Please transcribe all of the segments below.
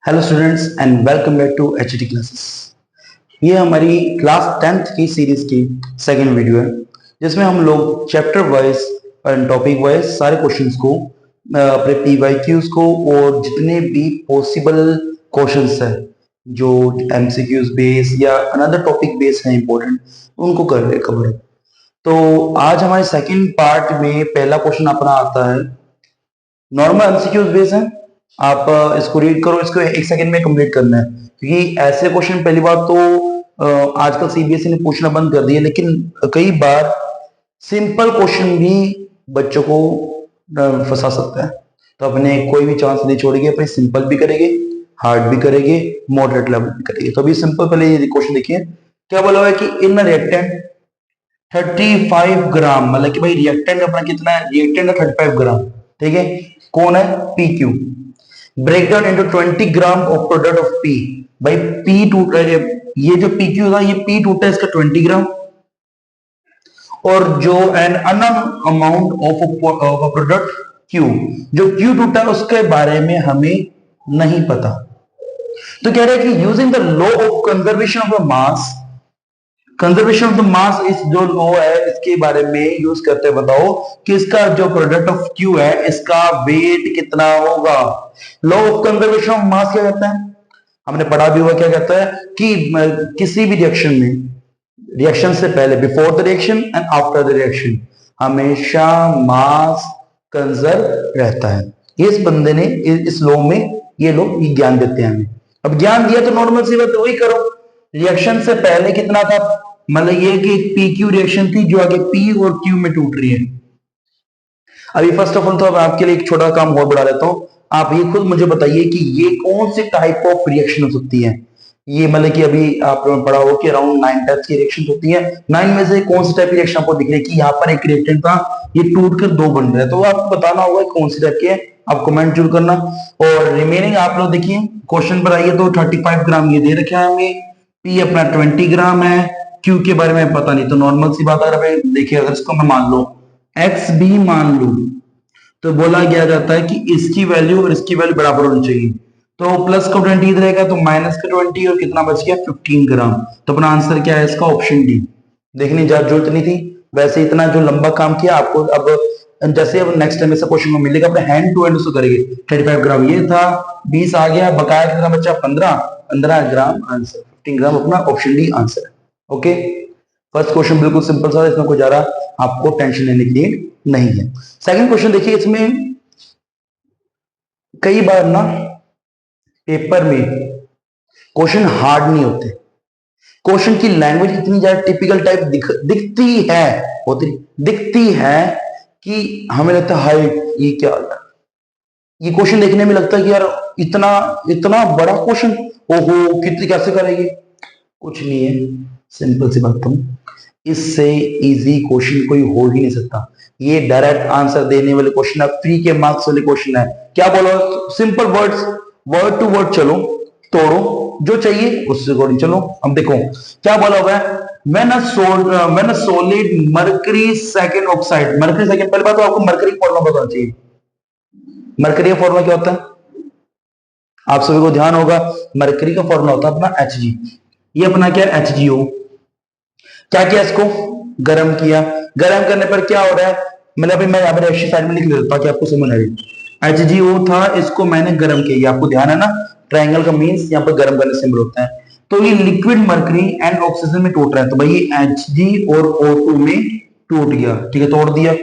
Hello students and welcome back to HT classes. ये हमारी class 10th की series की सेकंड वीडियो है, जिसमें हम लोग चैप्टर वाइज और टॉपिक वाइज सारे क्वेश्चंस को अपने पीवाईक्यूज को और जितने भी पॉसिबल क्वेश्चंस है जो एमसीक्यूज बेस या अनदर टॉपिक बेस है इंपॉर्टेंट, उनको कर रहे कवर। तो आज हमारे सेकंड पार्ट में पहला क्वेश्चन अपना आता है, नॉर्मल एमसीक्यूज बेस है। आप इसको रीड करो, इसको एक सेकंड में कंप्लीट करना है, क्योंकि ऐसे क्वेश्चन पहली बार तो आजकल सीबीएसई ने पूछना बंद कर दिया, लेकिन कई बार सिंपल क्वेश्चन भी बच्चों को फंसा सकता है। तो अपने कोई भी चांस नहीं छोड़ेंगे, अपने सिंपल भी करेंगे, हार्ड भी करेंगे, मॉडरेट लेवल भी करेंगे। तो अभी सिंपल पहले ये क्वेश्चन देखिए, क्या बोला हुआ है कि इन रिएक्टेंट 35 ग्राम, मतलब कि भाई रिएक्टेंट अपना कितना है, रिएक्टेंट है 35 ग्राम, ठीक है। कौन है? P Q. Break down into 20 gram of product of P. भाई पी टूट, ये जो पी क्यू था, ये पी टूटा इसका 20 ग्राम, और जो an unknown amount of product Q, जो क्यू टूटा उसके बारे में हमें नहीं पता। तो कह रहे हैं कि using the law of conservation of the mass, conservation of the mass इस जो लॉ है इसके बारे में यूज करते हैं, बताओ कि इसका जो प्रोडक्ट ऑफ क्यू है इसका वेट कितना होगा। Law of conservation of mass क्या कहता है, हमने पढ़ा भी हुआ, क्या कहता है कि किसी भी रिएक्शन में, रिएक्शन से पहले, before the reaction and after the reaction, हमेशा मास कंजर्व रहता है। इस बंदे ने इस लॉ में ये लोग ज्ञान देते हैं हमें। अब ज्ञान दिया तो नॉर्मल सी बात वही करो, रिएक्शन से पहले कितना था, मतलब ये कि पी क्यू रिएक्शन थी जो आगे पी और क्यू में टूट रही है। अभी फर्स्ट ऑफ ऑल तो अब आपके लिए एक छोटा काम और बढ़ा लेता हूं, आप ये खुद मुझे बताइए कि ये कौन सी टाइप ऑफ रिएक्शन हो सकती है। ये मतलब कि अभी आपने पढ़ा हो कि अराउंड 9 टाइप्स की रिएक्शन होती है, 9 में से कौन सी टाइप की रिएक्शन आपको दिख रही है कि यहाँ पर एक रिएक्टेंट था, ये टूट कर दो बन रहा है, तो आपको बताना होगा कौन सी टाइप की है। आप कमेंट जरूर करना। और रिमेनिंग आप लोग देखिए क्वेश्चन पर आइए, तो 35 ग्राम ये दे रखा है हमें, पी अपना 20 ग्राम है, क्यू के बारे में पता नहीं, तो नॉर्मल सी बात है। देखिए अगर इसको मैं मान लो एक्स भी मान लू, तो बोला गया जाता है कि इसकी वैल्यू और इसकी वैल्यू बराबर होनी चाहिए। तो प्लस का 20 इधर रहेगा, तो माइनस का 20, और कितना बच गया 15 ग्राम। तो अपना आंसर क्या है इसका? Option D. देखने ज्यादा जरूरत नहीं थी, वैसे इतना जो लंबा काम किया आपको। अब जैसे अब नेक्स्ट टाइम ऐसा क्वेश्चन मिलेगा, अपने हैंड टू हैंड उसको करेंगे। 35 ग्राम ये था, 20 आ गया, बकाया कितना बचा 15 ग्राम आंसर, 15 ग्राम अपना ऑप्शन डी आंसर है। ओके, फर्स्ट क्वेश्चन बिल्कुल सिंपल सा, इसमें कोई ज्यादा आपको टेंशन लेने के लिए नहीं है। सेकंड क्वेश्चन देखिए, इसमें कई बार ना पेपर में क्वेश्चन हार्ड नहीं होते, क्वेश्चन की लैंग्वेज इतनी ज्यादा टिपिकल टाइप दिखती है, होती दिखती है कि हमें लगता है हाय ये क्या है। ये क्वेश्चन देखने में लगता है कि यार इतना इतना बड़ा क्वेश्चन, ओहो कितनी कैसे करेंगे। कुछ नहीं है, सिंपल सी बात है, इससे इजी क्वेश्चन कोई हो ही नहीं सकता। ये डायरेक्ट आंसर देने वाले क्वेश्चन है, फ्री के मार्क्स वाले क्वेश्चन है। क्या बोलो, simple words, word to word चलो, तोड़ो, जो चाहिए उससे अकॉर्डिंग चलो। अब देखो क्या बोला हुआ है, when a solid mercury second oxide, mercury second, पहले बात तो आपको मरकरी फॉर्मूला बताना चाहिए। मरकरी का फॉर्मूला क्या होता है, आप सभी को ध्यान होगा, मरकरी का फॉर्मूला होता है अपना Hg। ये अपना क्या है HgO। क्या किया, इसको गर्म किया, गर्म करने पर क्या हो रहा है, मतलब अभी मैं यहाँ पर एक्शन साइड में लिख देता ताकि आपको समझ आ जाए। HgO था, इसको मैंने गर्म किया, ये आपको ध्यान है ना, ट्रायंगल का मीन्स यहाँ पर गर्म करने सिंबल होता है। तो ये लिक्विड मरकरी एंड ऑक्सीजन में टूट रहा है, तो भाई Hg और O2 में टूट गया, ठीक है, तोड़ दिया,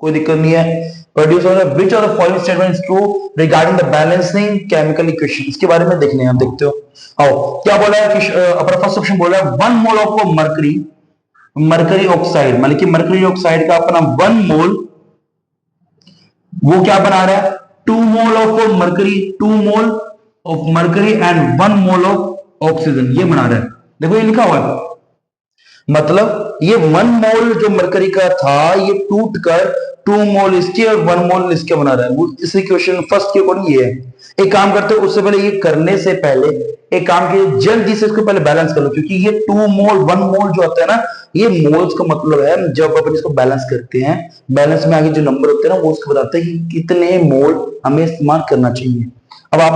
कोई दिक्कत नहीं है। प्रोड्यूस हो रहा है, which of the following statement is true regarding the balancing chemical equation, इसके बारे में देखने हैं हम, देखते हो। आओ क्या बोला है कि अपना फर्स्ट ऑप्शन बोला है 1 mole of mercury, mercury oxide, मतलब कि मरकरी ऑक्साइड का अपना 1 मोल, वो क्या बना रहा है 2 mole of mercury, 2 mole of mercury and 1 mole of oxygen, ये बना रहा है। देखो ये लिखा हुआ है, मतलब ये 1 मोल जो मरकरी का था ये टूट कर 2 मोल इसके और 1 मोल इसके बना रहा है। वो इस इक्वेशन फर्स्ट के अकॉर्डिंग ये है। एक काम करते हो, उससे पहले ये करने से पहले एक काम कीजिए, जल्दी से इसको पहले बैलेंस कर लो, क्योंकि ये 2 मोल 1 मोल जो आता है ना, ये मोल्स का मतलब है जब अपन इसको बैलेंस करते हैं, बैलेंस में आगे जो नंबर होते हैं ना वो उसको बताते हैं कि कितने मोल हमें इस्तेमाल करना चाहिए। अब आप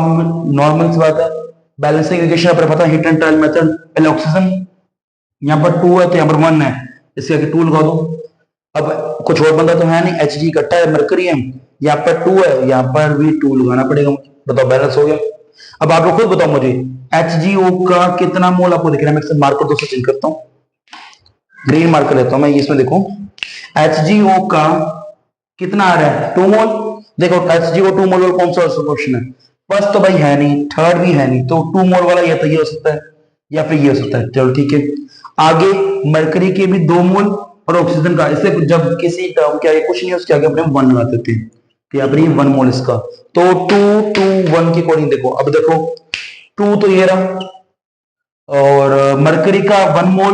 नॉर्मल सी बात है, बैलेंसिंग इक्वेशन पर पता है, हिट एंड ट्रायल मेथड, पहले ऑक्सीजन यहाँ पर 2 है तो यहाँ पर 1 है, इसके आगे 2 लगा दो। अब कुछ और बंदा तो है नहीं, Hg इकट्ठा है, मरकरी है, यहाँ पर 2 है, यहाँ पर भी 2 लगाना पड़ेगा मुझे। बताओ बैलेंस हो गया। अब आप लोग खुद बताओ मुझे HgO का कितना मोल आपको दिख रहा है। मैं इससे मार्कर 2 से चेंज करता हूँ, ग्रीन मार्कर लेता हूँ मैं, इसमें देखो HgO का कितना आ रहा है, 2 मोल। देखो HgO 2 मोल और कौन सा क्वेश्चन है, फर्स्ट तो भाई है नहीं, थर्ड भी है नहीं, तो 2 मोल वाला या तो ये हो सकता है या फिर ये हो सकता है। चलो ठीक है, आगे मरकरी के भी 2 मोल और ऑक्सीजन का, इससे जब किसी टर्म के आगे कुछ नहीं है उसके आगे अपने 1 लगा देते हैं, तो यहाँ पर ये 1 मोल इसका, तो 2 2 1 के अकॉर्डिंग देखो। अब देखो 2 तो ये रहा, और मरकरी का 1 मोल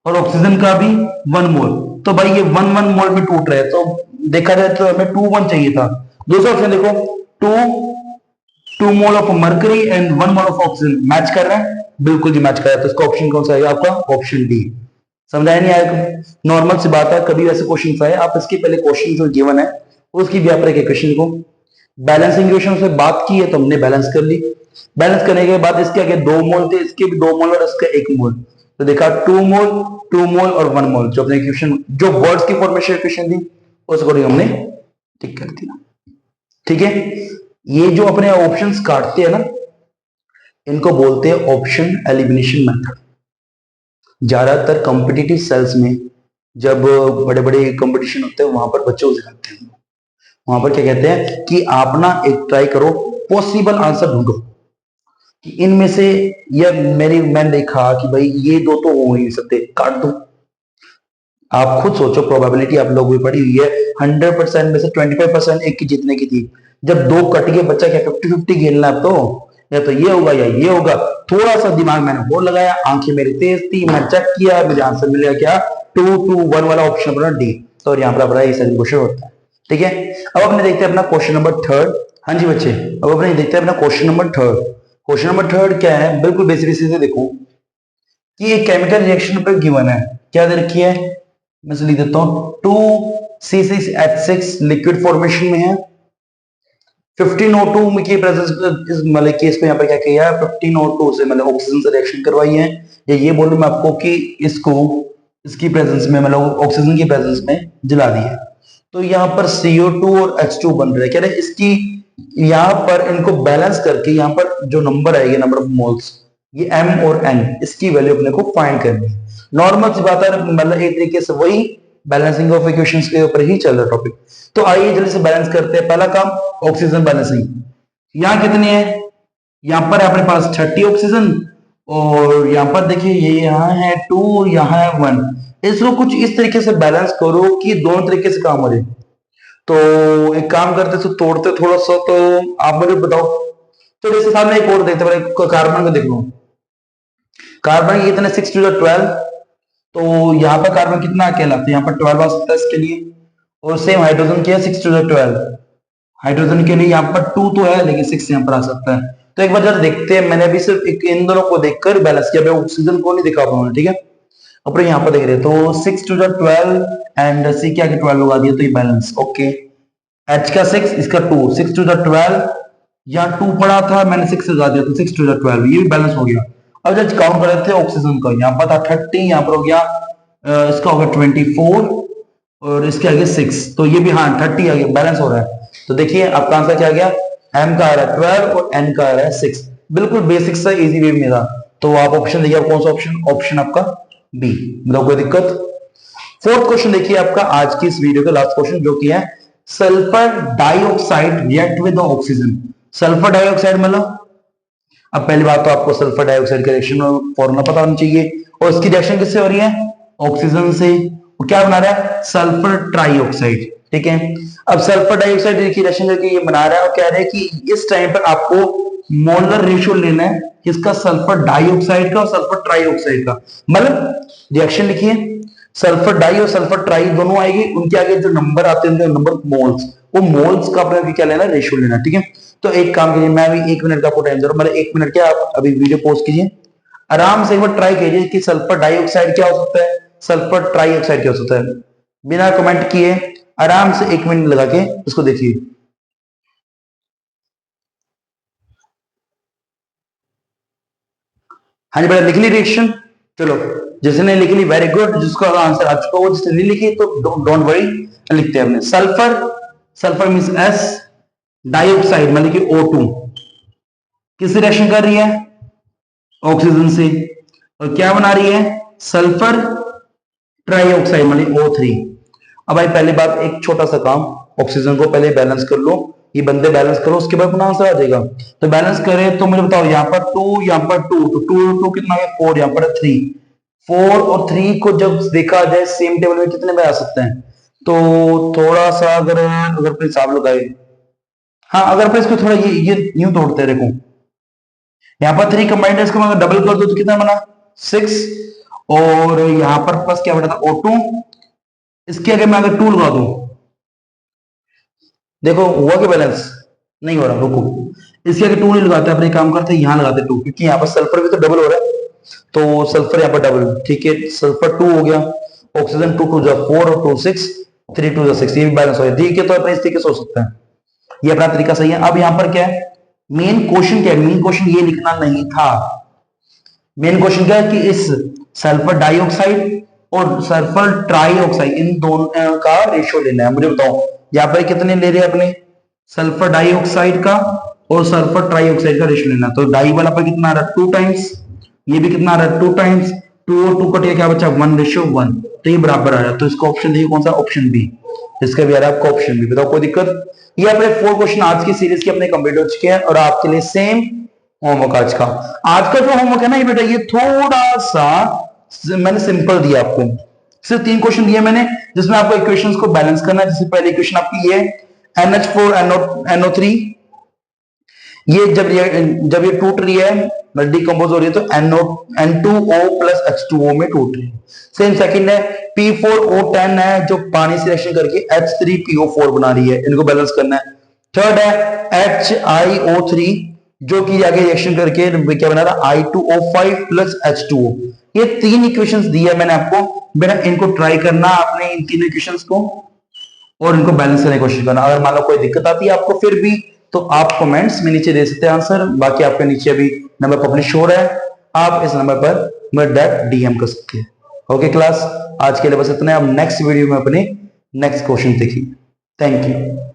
और ऑक्सीजन का भी 1 मोल, तो भाई ये 1 1 मोल में टूट रहे हैं, तो देखा जाए तो हमें 2 1 चाहिए था। दूसरा ऑप्शन देखो, 2 mole of mercury and 1 mole of oxygen match कर रहा है, बिल्कुल जी मैच कर रहा है, तो इसका ऑप्शन कौन सा आएगा आपका, ऑप्शन डी। समझाया नहीं आएगा, नॉर्मल सी बात है, कभी वैसे क्वेश्चन आए आप इसके पहले क्वेश्चन जो गिवन है उसकी भी आप इक्वेशन को बैलेंसिंग इक्वेशन से बात की है तो हमने बैलेंस कर ली, बैलेंस करने के बाद इसके आगे 2 मोल थे, इसके भी 2 मोल और इसका 1 मोल, तो देखा 2 मोल और 1 मोल, जो अपने इक्वेशन जो वर्ड्स की फॉर्मेशन इक्वेशन थी उस अकॉर्डिंग हमने टिक कर दिया। ठीक है, ये जो अपने ऑप्शंस काटते हैं ना, इनको बोलते हैं ऑप्शन एलिमिनेशन मेथड। ज्यादातर कॉम्पिटिटिव सेल्स में जब बड़े बड़े कंपटीशन होते हैं वहां पर बच्चे को सिखाते हैं, वहां पर क्या कहते हैं कि आप ना एक ट्राई करो, पॉसिबल आंसर ढूंढो कि इनमें से, या मैंने देखा कि भाई ये 2 तो हो ही नहीं सकते, काट दो। आप खुद सोचो, प्रोबेबिलिटी आप लोगों की पड़ी हुई है, 100% में से 25% एक की जीतने की थी, जब 2 कट गए बच्चा क्या 50-50 खेलना है, तो या तो ये होगा या ये होगा। थोड़ा सा दिमाग मैंने और लगाया, आंखें मेरी तेज थी, मैं चेक किया, मुझे आंसर मिल गया क्या, 2 2 1 वाला ऑप्शन बना डी, तो यहाँ पर अपना ये सही क्वेश्चन होता है। ठीक है, अब अपने देखते हैं अपना क्वेश्चन नंबर 3। हाँ जी बच्चे, अब अपने देखते हैं अपना क्वेश्चन नंबर 3। क्वेश्चन नंबर 3 क्या है, बिल्कुल बेसिक से देखो कि एक केमिकल रिएक्शन पर गिवन है, क्या दे रखी है, मैं लिख देता हूं 2C6H6 लिक्विड फॉर्मेशन में है, 15O2 की प्रेजेंस, मतलब केस को यहाँ पर क्या किया है, 15O2 से मतलब ऑक्सीजन से रिएक्शन करवाई है, या ये बोलूं मैं आपको कि इसको इसकी प्रेजेंस में मतलब ऑक्सीजन की प्रेजेंस में जला दी है, तो यहाँ पर CO2 और H2 बन रहा है। क्या इसकी यहाँ पर इनको बैलेंस करके यहाँ पर जो नंबर आएगी, नंबर ऑफ मोल्स, ये M और N, इसकी वैल्यू अपने को फाइंड करनी है। नॉर्मल सी बात है, मतलब एक तरीके से वही बैलेंसिंग ऑफ इक्वेशंस के ऊपर ही चल रहा टॉपिक। तो आइए जल्दी से बैलेंस करते हैं। पहला काम ऑक्सीजन बैलेंसिंग, यहाँ कितनी है, यहाँ पर अपने पास 30 ऑक्सीजन, और यहाँ पर देखिए ये यहाँ है 2, यहाँ है 1, इसको कुछ इस तरीके से बैलेंस करो कि दोनों तरीके से काम हो रहे। तो एक काम करते तो तोड़ते थोड़ा सा, तो आप मुझे बताओ। तो जैसे सामने एक और देखते हैं, कार्बन का देख लो, कार्बन ये इतने 6 to the 12, तो यहाँ पर कार्बन कितना अकेला, तो यहाँ पर 12 आ सकता है इसके लिए, और सेम हाइड्रोजन किया 6 to the 12, हाइड्रोजन के लिए यहाँ पर 2 तो है लेकिन 6 यहाँ पर आ सकता है। तो एक बार जरा देखते हैं, मैंने अभी सिर्फ इन दोनों को देखकर बैलेंस किया, ऑक्सीजन को नहीं दिखा पाऊंगा। ठीक है, अपने यहाँ पर देख रहे हैं, तो 6 to the 12 एंड सी क्या 12 लगा दिया, तो ये बैलेंस ओके। H का 6, इसका 2, 6 to the 12, यहाँ 2 पड़ा था, मैंने 6 लगा दिया, तो 6 to the 12, ये भी बैलेंस हो गया। अब जब काउंट कर रहे थे ऑक्सीजन का, यहाँ पर था 30, यहाँ पर हो गया इसका होगा 24, और इसके आगे 6, तो ये भी हाँ 30 आ गया, बैलेंस हो रहा है। तो देखिए आपका आंसर क्या आ गया, M का आ रहा है 12 और N का आ रहा है 6, बिल्कुल बेसिक सा इजी वे में था। तो आप ऑप्शन देखिए, कौन सा ऑप्शन, ऑप्शन आपका बी, मतलब कोई दिक्कत। फोर्थ क्वेश्चन देखिए आपका आज की इस वीडियो का लास्ट क्वेश्चन, जो कि है sulphur dioxide react with oxygen. Sulphur dioxide मतलब, अब पहली बात तो आपको सल्फर डाइऑक्साइड का रिएक्शन फॉर्मूला पता होना चाहिए, और इसकी रिएक्शन किससे हो रही है, ऑक्सीजन से, वो क्या बना रहा है, सल्फर ट्राइऑक्साइड। ठीक है, अब सल्फर डाइऑक्साइड की रिएक्शन करके ये बना रहा है, और कह रहे हैं कि इस टाइम पर आपको मोलर रेशियो लेना है किसका, सल्फर डाइऑक्साइड का और सल्फर ट्राइऑक्साइड का। मतलब रिएक्शन लिखिए, सल्फर डाई और सल्फर ट्राई दोनों आएगी, उनके आगे जो नंबर आते हैं नंबर मोल्स, वो मोल्स का अपने क्या लेना, रेशियो लेना। ठीक है, तो एक काम कीजिए, मैं अभी 1 मिनट का आपको टाइम दे रहा हूं, मतलब 1 मिनट क्या, आप अभी वीडियो पॉज कीजिए, आराम से एक बार ट्राई कीजिए कि सल्फर डाइऑक्साइड क्या हो सकता है, सल्फर ट्राइऑक्साइड क्या हो सकता है। बिना कमेंट किए आराम से 1 मिनट लगा के उसको देखिए। हाँ जी बेटा, लिख ली रिएक्शन? चलो, जिसने लिख ली वेरी गुड, जिसका आंसर आ चुका हो, जिसने नहीं लिखी तो डोंट वरी, लिखते हैं हमने। Sulphur, sulphur means S, dioxide मतलब कि O2 किस रिएक्शन कर रही है? ऑक्सीजन से। और क्या बना रही है? सल्फर ट्राइऑक्साइड मतलब O3। अब भाई पहले बात, एक छोटा सा काम, ऑक्सीजन को पहले बैलेंस कर लो, ये बंदे बैलेंस करो, उसके बाद अपना आंसर आ जाएगा। तो बैलेंस करें तो मुझे बताओ, यहाँ पर 2, यहाँ पर 2, तो 2 कितना है? 4, यहाँ पर 3। 4 और 3 को जब देखा जाए सेम टेबल में कितने में आ सकते हैं? तो थोड़ा सा अगर अगर हिसाब लगाए, हाँ अगर अपन इसको थोड़ा ये यूं तोड़ते देखो, यहाँ पर 3 कंबाइंड है, इसको मैं डबल कर दो तो कितना बना? 6। और यहाँ पर प्लस क्या बना था? O2। इसके आगे मैं अगर 2 लगा दूं, देखो हुआ कि बैलेंस? नहीं हो रहा, रुको, इसके आगे 2 नहीं लगाते, अपने काम करते यहां लगाते 2, क्योंकि यहाँ पर सल्फर भी तो डबल हो रहा है, तो सल्फर यहाँ पर डबल, ठीक है, सल्फर 2 हो गया, ऑक्सीजन 2 2 4 और 2 6, 3 2 6, ये भी बैलेंस हो गया, ठीक है। तो अपने इस तरीके से हो सकता है, ये अपना तरीका सही है। अब यहाँ पर क्या है? मेन क्वेश्चन क्या है? मेन क्वेश्चन ये लिखना नहीं था। मेन क्वेश्चन क्या है कि इस सल्फर डाइऑक्साइड और सल्फर ट्राइऑक्साइड, इन दोनों का रेशियो लेना है। मुझे बताओ यहाँ पर कितने ले रहे हैं अपने? सल्फर डाइऑक्साइड का और सल्फर ट्राइऑक्साइड का रेशियो लेना। तो डाई वाला पर कितना आ रहा है? 2 टाइम्स, ये भी कितना आ रहा है? 2 टाइम्स, 2 और 2 कटिए क्या बचा? 1:1, तो ये बराबर आ रहा है। तो इसका ऑप्शन देखिए कौन सा? Option B. इसका भी आ रहा है आपका ऑप्शन बी। बताओ कोई दिक्कत? ये अपने 4 क्वेश्चन आज की सीरीज के अपने कंप्लीट हो चुके हैं, और आपके लिए सेम होमवर्क आज का जो होमवर्क है ना ये बेटा, ये थोड़ा सा मैंने सिंपल दिया आपको, सिर्फ 3 क्वेश्चन दिए मैंने, जिसमें आपको इक्वेशंस को बैलेंस करना है। जैसे पहली इक्वेशन आपकी ये NH4NO3, ये जब ये टूट रही है, डिकम्पोज हो रही है, तो N2O प्लस H2O में टूट रही है। सेम सेकंड है P4O10 है, जो पानी से रिएक्शन करके H3PO4 बना रही है, इनको बैलेंस करना है। थर्ड है HiO3, जो कि आगे रिएक्शन करके क्या बना रहा? I2O5 plus H2O। ये 3 इक्वेशंस दी है मैंने आपको बेटा, इनको ट्राई करना आपने, इन 3 इक्वेशंस को, और इनको बैलेंस करने की कोशिश करना। अगर मान लो कोई दिक्कत आती है आपको फिर भी, तो आप कमेंट्स में नीचे दे सकते हैं आंसर। बाकी आपके नीचे अभी नंबर पब्लिश शो है, आप इस नंबर पर मेरे डायरेक्ट DM कर सकते हैं। ओके क्लास, आज के लिए बस इतना है। अब नेक्स्ट वीडियो में अपने नेक्स्ट क्वेश्चन देखिए। Thank you.